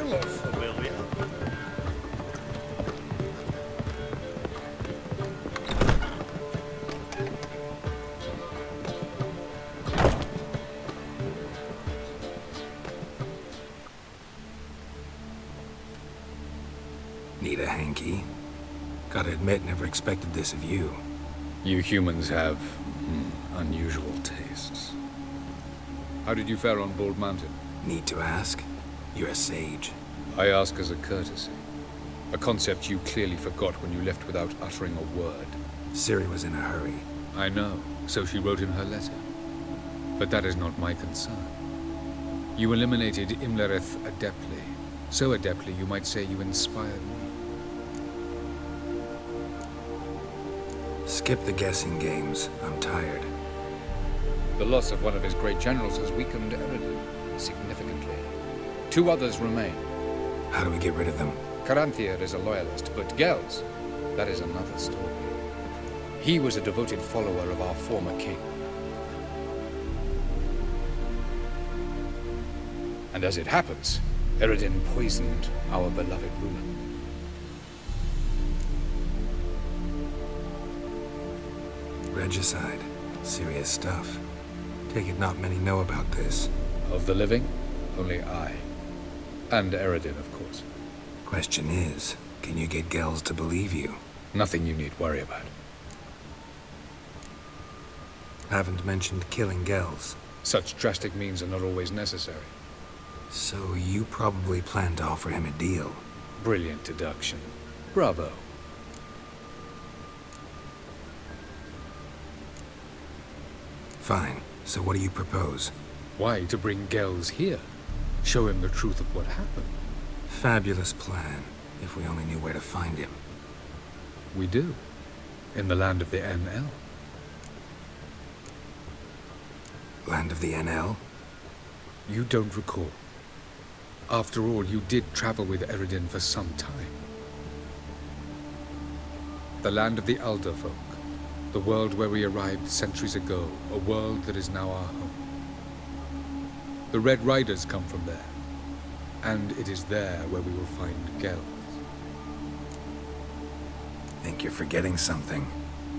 Will we? Need a hanky? Gotta admit, never expected this of you. You humans have unusual tastes. How did you fare on Bald Mountain? Need to ask? You're a sage. I ask as a courtesy. A concept you clearly forgot when you left without uttering a word. Ciri was in a hurry. I know, so she wrote in her letter. But that is not my concern. You eliminated Imlerith adeptly. So adeptly, you might say you inspired me. Skip the guessing games. I'm tired. The loss of one of his great generals has weakened Eredin significantly. 2 others remain. How do we get rid of them? Caranthir is a loyalist, but Gels, that is another story. He was a devoted follower of our former king. And as it happens, Eredin poisoned our beloved ruler. Regicide. Serious stuff. Take it not many know about this. Of the living, only I. And Eredin, of course. Question is, can you get Gels to believe you? Nothing you need worry about. Haven't mentioned killing Gels. Such drastic means are not always necessary. So you probably plan to offer him a deal. Brilliant deduction. Bravo. Fine. So what do you propose? Why, to bring Gels here. Show him the truth of what happened. Fabulous plan, if we only knew where to find him. We do. In the land of the NL. Land of the NL? You don't recall. After all, you did travel with Eredin for some time. The land of the Elder Folk. The world where we arrived centuries ago. A world that is now our home. The Red Riders come from there. And it is there where we will find Gels. Think you're forgetting something.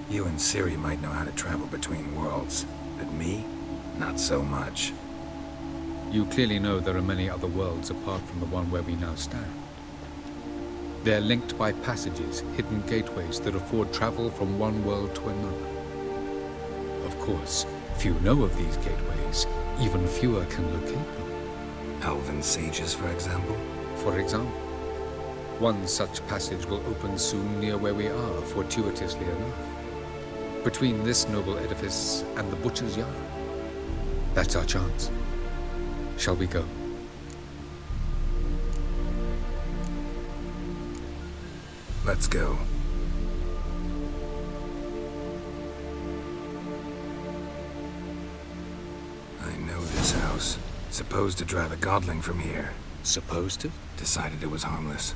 You and Ciri might know how to travel between worlds, but me? Not so much. You clearly know there are many other worlds apart from the one where we now stand. They're linked by passages, hidden gateways that afford travel from one world to another. Of course, few know of these gateways. Even fewer can locate them. Elven sages, for example? For example. One such passage will open soon near where we are, fortuitously enough. Between this noble edifice and the Butcher's Yard. That's our chance. Shall we go? Let's go. I know this house. Supposed to drive a godling from here. Supposed to? Decided it was harmless.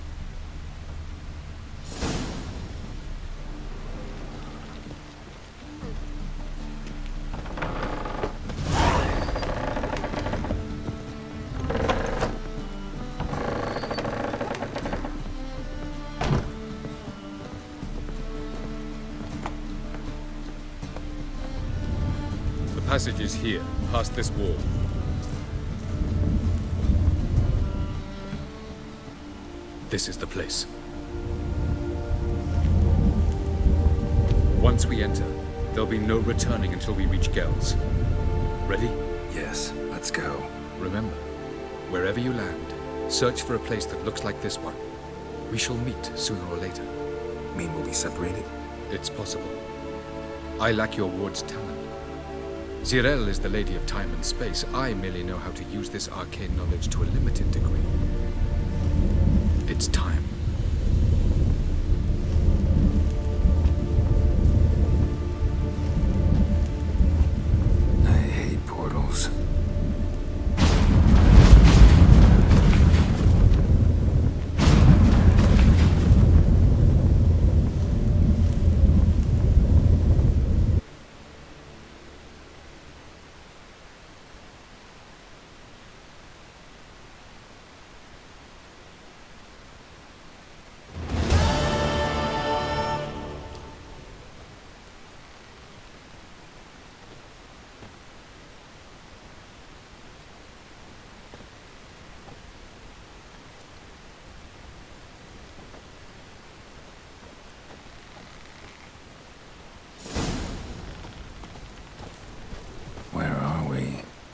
The passage is here, past this wall. This is the place. Once we enter, there'll be no returning until we reach Gels. Ready? Yes, let's go. Remember, wherever you land, search for a place that looks like this one. We shall meet sooner or later. Mean we'll be separated? It's possible. I lack your ward's talent. Zirel is the lady of time and space. I merely know how to use this arcane knowledge to a limited degree. It's time. I hate portals.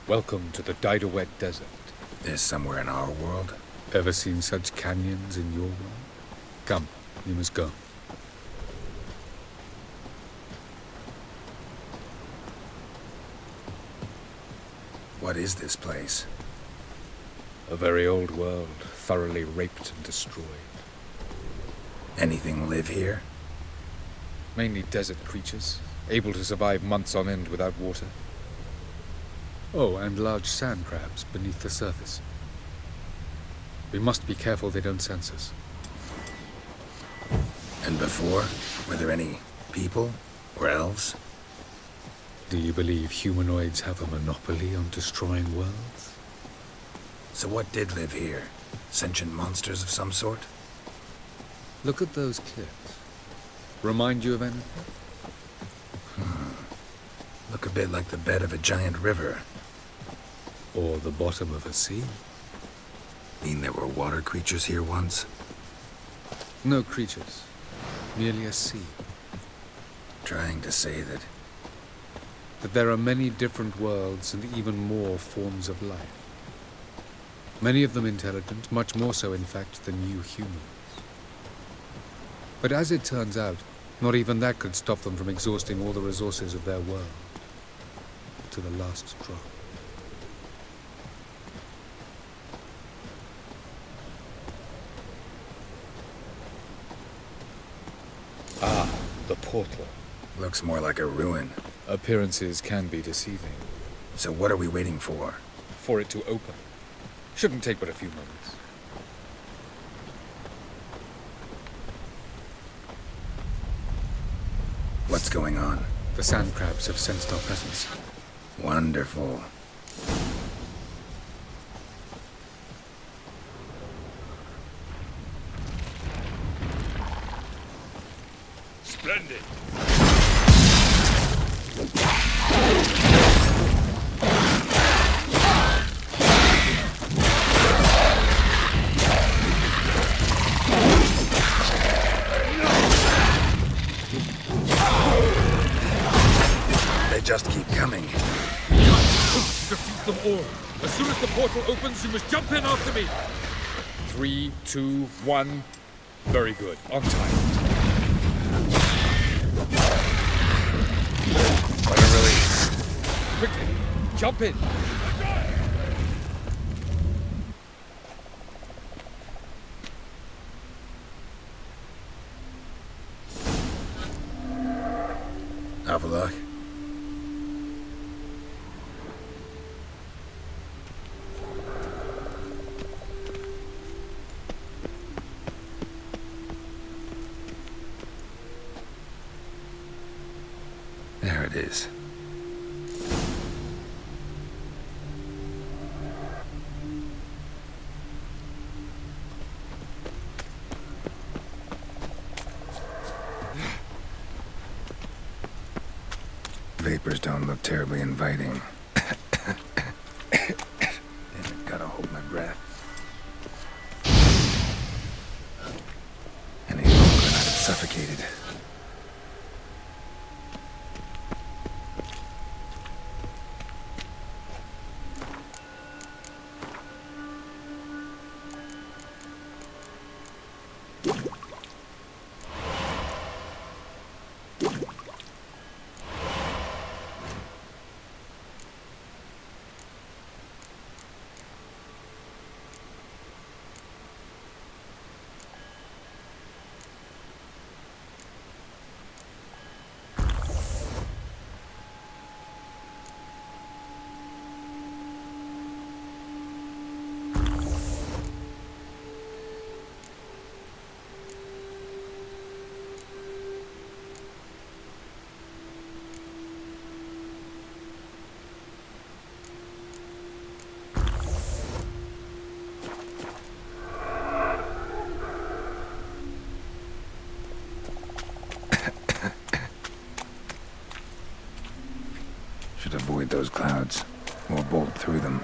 Welcome to the Daidaret Desert. This somewhere in our world? Ever seen such canyons in your world? Come, you must go. What is this place? A very old world, thoroughly raped and destroyed. Anything live here? Mainly desert creatures, able to survive months on end without water. Oh, and large sand crabs beneath the surface. We must be careful they don't sense us. And before, were there any people or elves? Do you believe humanoids have a monopoly on destroying worlds? So what did live here? Sentient monsters of some sort? Look at those cliffs. Remind you of anything? Look a bit like the bed of a giant river. Or the bottom of a sea? Mean there were water creatures here once? No creatures. Merely a sea. Trying to say That there are many different worlds and even more forms of life. Many of them intelligent, much more so in fact than you humans. But as it turns out, not even that could stop them from exhausting all the resources of their world. To the last drop. Ah, the portal. looks more like a ruin. Appearances can be deceiving. So what are we waiting for? For it to open. Shouldn't take but a few moments. What's going on? The sand crabs have sensed our presence. Wonderful. Splendid! They just keep coming. Defeat them all! As soon as the portal opens, you must jump in after me! 3, 2, 1. Very good. On time. What a relief. Quickly, jump in! Avalok? There it is. Vapors don't look terribly inviting. Damn it, gotta hold my breath. Any longer and I'd have suffocated. Should avoid those clouds, or bolt through them.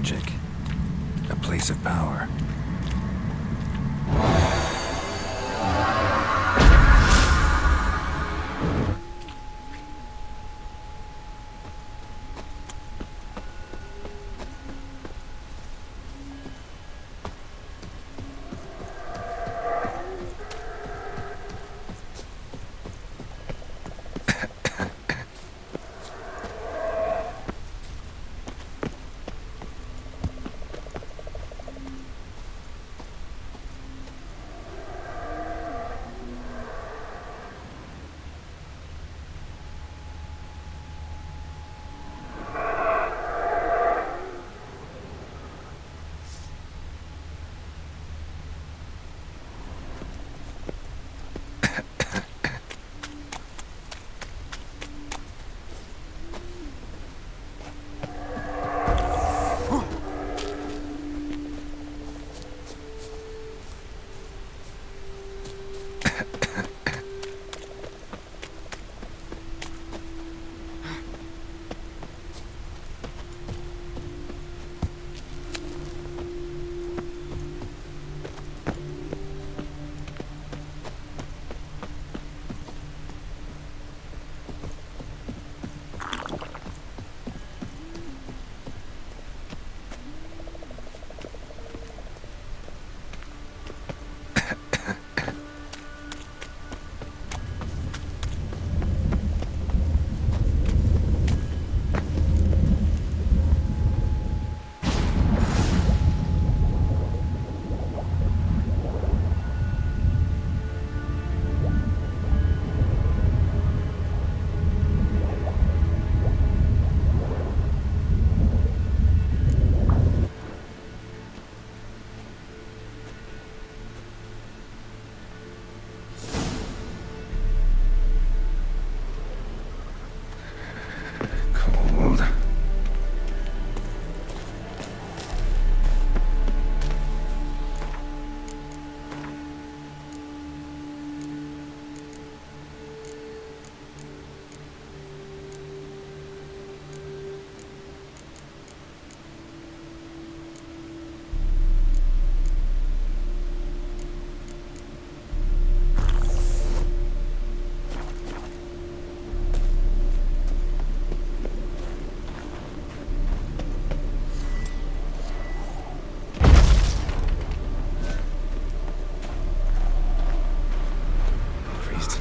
magic. A place of power.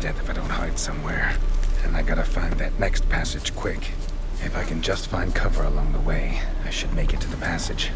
Death if I don't hide somewhere. And I gotta find that next passage quick. If I can just find cover along the way, I should make it to the passage.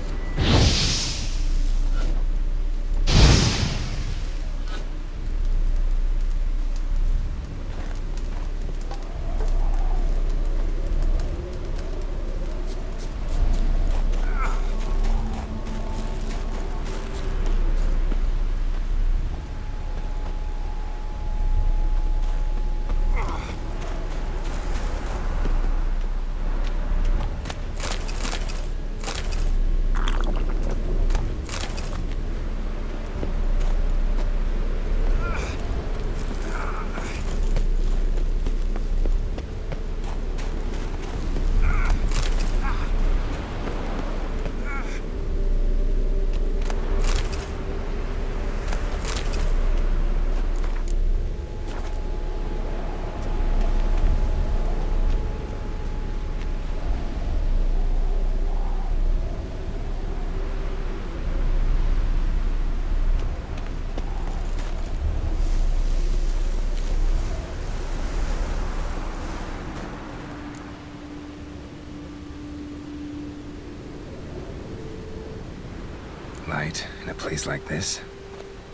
Light in a place like this?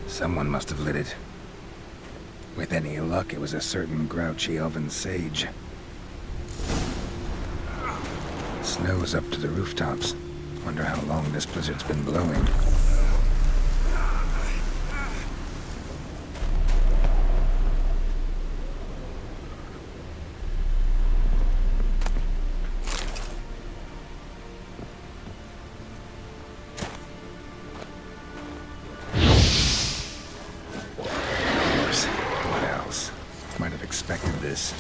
Someone must have lit it. With any luck, it was a certain grouchy elven sage. Snow's up to the rooftops. Wonder how long this blizzard's been blowing. Expected this.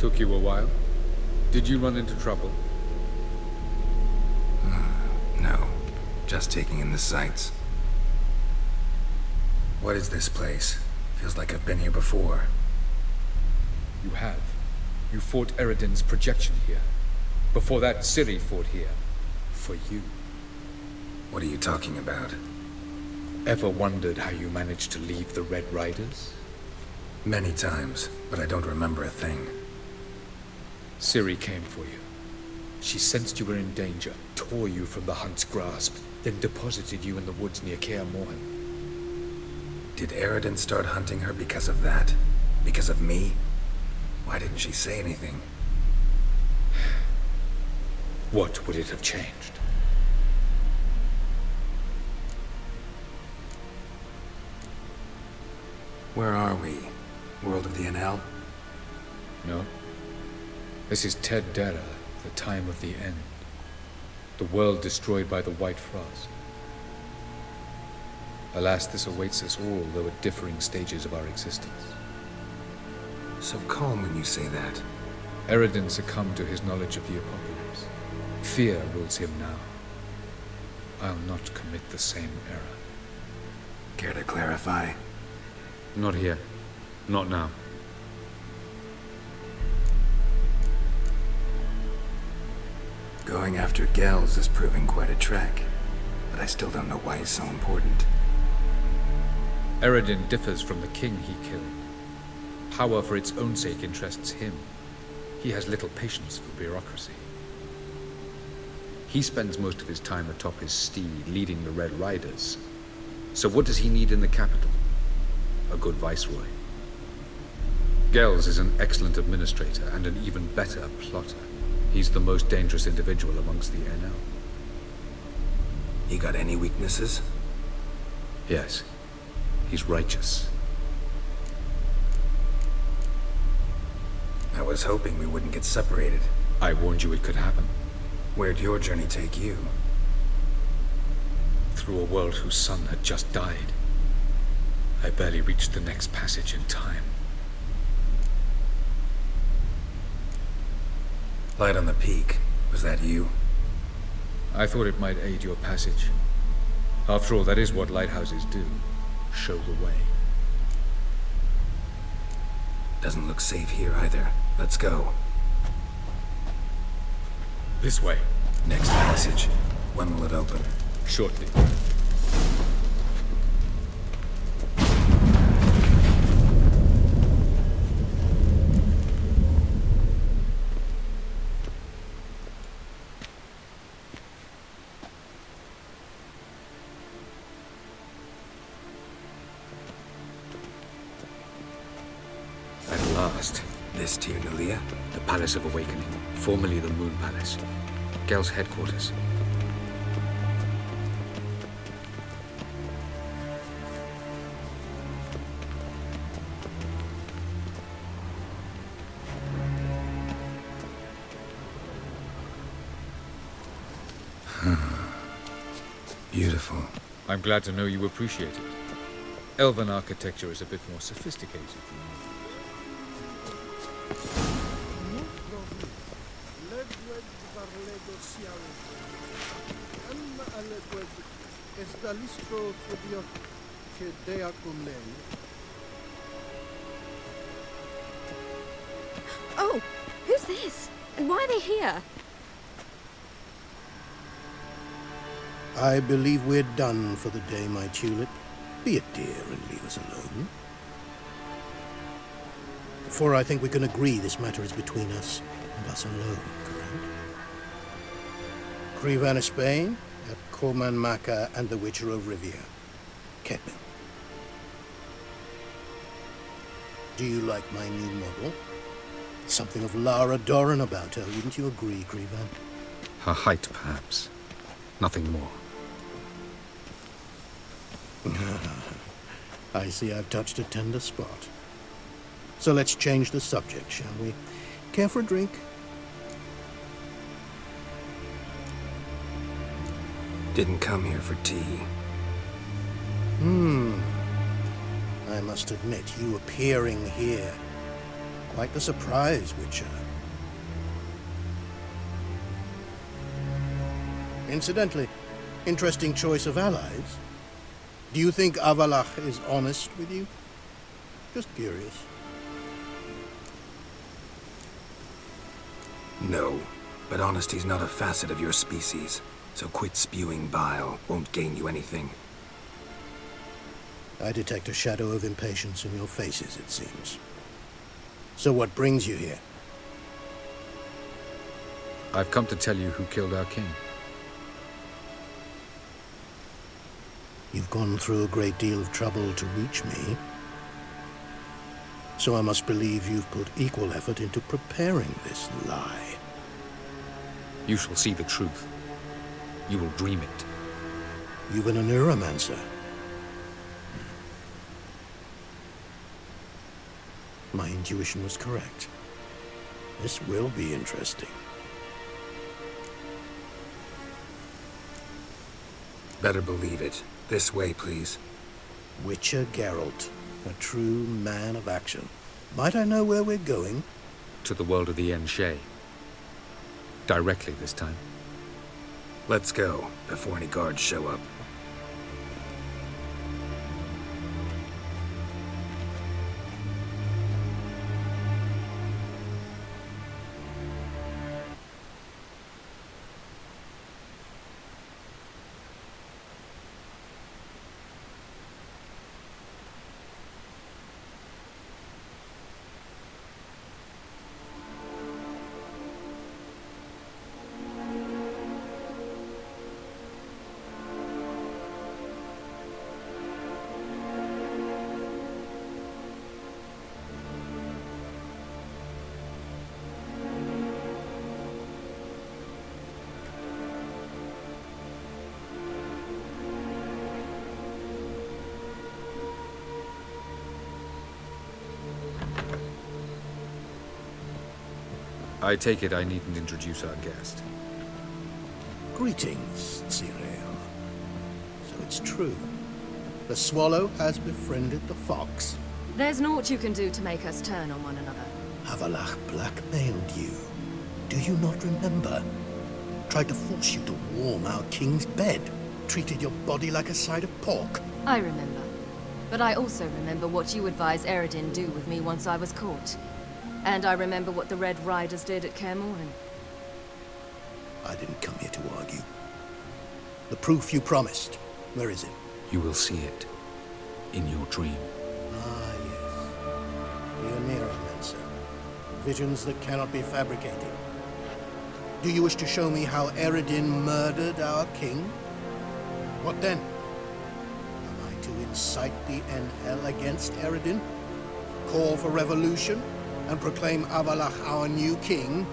Took you a while? Did you run into trouble? No. Just taking in the sights. What is this place? Feels like I've been here before. You have. You fought Eredin's projection here. Before that, Ciri fought here. For you. What are you talking about? Ever wondered how you managed to leave the Red Riders? Many times, but I don't remember a thing. Ciri came for you. She sensed you were in danger, tore you from the Hunt's grasp, then deposited you in the woods near Kaer Morhen. Did Eredin start hunting her because of that? Because of me? Why didn't she say anything? What would it have changed? Where are we? World of the Enel? No. This is Ted Dara, the time of the end. The world destroyed by the White Frost. Alas, this awaits us all, though at differing stages of our existence. So calm when you say that. Eredin succumbed to his knowledge of the apocalypse. Fear rules him now. I'll not commit the same error. Care to clarify? Not here. Not now. Going after Gels is proving quite a trek, but I still don't know why he's so important. Eredin differs from the king he killed. Power for its own sake interests him. He has little patience for bureaucracy. He spends most of his time atop his steed, leading the Red Riders. So what does he need in the capital? A good viceroy. Gels is an excellent administrator and an even better plotter. He's the most dangerous individual amongst the Enel. You got any weaknesses? Yes. He's righteous. I was hoping we wouldn't get separated. I warned you it could happen. Where'd your journey take you? Through a world whose sun had just died. I barely reached the next passage in time. Light on the peak. Was that you? I thought it might aid your passage. After all, that is what lighthouses do. Show the way. Doesn't look safe here either. Let's go. This way. Next passage. When will it open? Shortly. At last. This Tyr Nelia? The Palace of Awakening, formerly the Moon Palace. Gel's headquarters. Beautiful. I'm glad to know you appreciate it. Elven architecture is a bit more sophisticated than you. Oh, who's this? And why are they here? I believe we're done for the day, my tulip. Be a dear and leave us alone. For I think we can agree this matter is between us and us alone, correct? Crevan of Spain, at Corman Maca and the Witcher of Rivia. Kedmin. Do you like my new model? Something of Lara Doran about her, wouldn't you agree, Crevan? Her height, perhaps. Nothing more. I see I've touched a tender spot. So let's change the subject, shall we? Care for a drink? Didn't come here for tea. I must admit, you appearing here Quite the surprise, Witcher. Incidentally, interesting choice of allies. Do you think Avallac'h is honest with you? Just curious. No, but honesty's not a facet of your species, so quit spewing bile. Won't gain you anything. I detect a shadow of impatience in your faces, it seems. So what brings you here? I've come to tell you who killed our king. You've gone through a great deal of trouble to reach me. So I must believe you've put equal effort into preparing this lie. You shall see the truth. You will dream it. You've been a neuromancer. My intuition was correct. This will be interesting. Better believe it. This way, please. Witcher Geralt, a true man of action. Might I know where we're going? To the world of the Yen Shay. Directly this time. Let's go, before any guards show up. I take it I needn't introduce our guest. Greetings, Cyril. So it's true. The swallow has befriended the fox. There's naught you can do to make us turn on one another. Avallac'h blackmailed you. Do you not remember? Tried to force you to warm our king's bed. Treated your body like a side of pork. I remember. But I also remember what you advised Eredin do with me once I was caught. And I remember what the Red Riders did at Kaer Morhen. I didn't come here to argue. The proof you promised, where is it? You will see it. In your dream. Ah, yes. The Oneiromancer. Visions that cannot be fabricated. Do you wish to show me how Eredin murdered our king? What then? Am I to incite the Enhel against Eredin? Call for revolution? And proclaim Avallac'h our new king?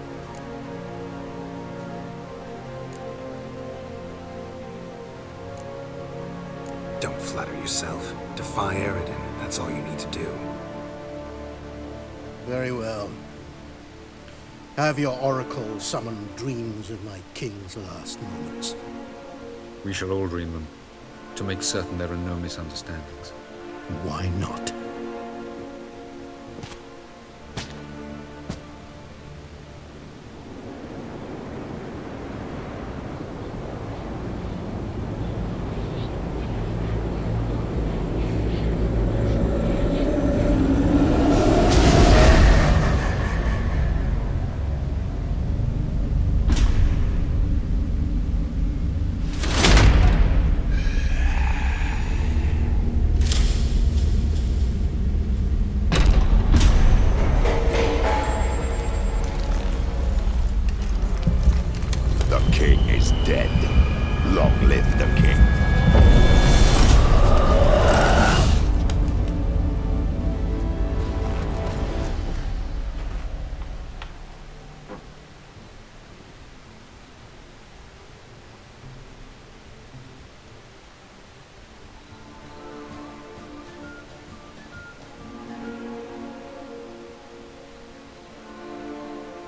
Don't flatter yourself. Defy Eredin. That's all you need to do. Very well. Have your oracle summon dreams of my king's last moments. We shall all dream them, to make certain there are no misunderstandings. Why not?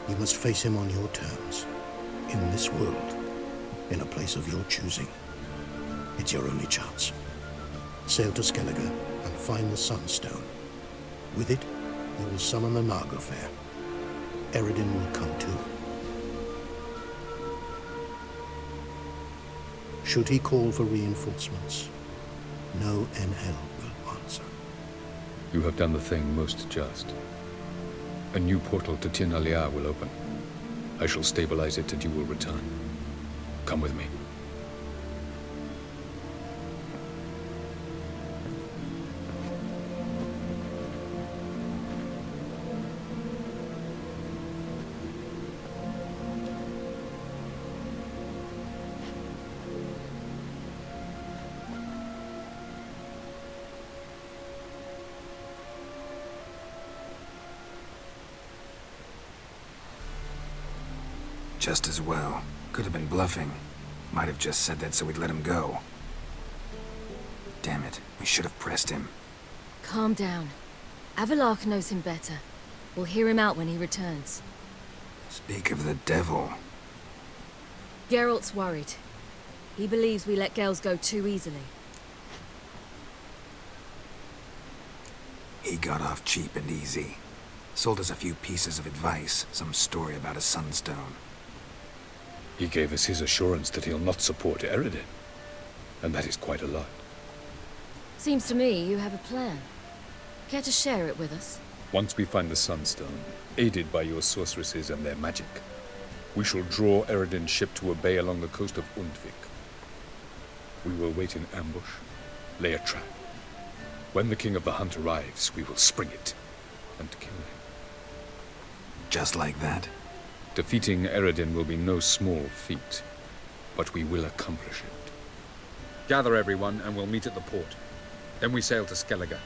You must face him on your terms. In this world. In a place of your choosing. It's your only chance. Sail to Skellige and find the Sunstone. With it, You will summon the Naga Fair. Eredin will come too. Should he call for reinforcements, no NL will answer. You have done the thing most just. A new portal to Tin Alia will open. I shall stabilize it and you will return. Come with me. Just as well. Could have been bluffing. Might have just said that so we'd let him go. Damn it, we should have pressed him. Calm down. Avalark knows him better. We'll hear him out when he returns. Speak of the devil. Geralt's worried. He believes we let Gels go too easily. He got off cheap and easy. Sold us a few pieces of advice, some story about a sunstone. He gave us his assurance that he'll not support Eredin. And that is quite a lot. Seems to me you have a plan. Care to share it with us? Once we find the Sunstone, aided by your sorceresses and their magic, we shall draw Eredin's ship to a bay along the coast of Undvik. We will wait in ambush, lay a trap. When the King of the Hunt arrives, we will spring it and kill him. Just like that? Defeating Eredin will be no small feat, but we will accomplish it. Gather everyone and we'll meet at the port. Then we sail to Skellige.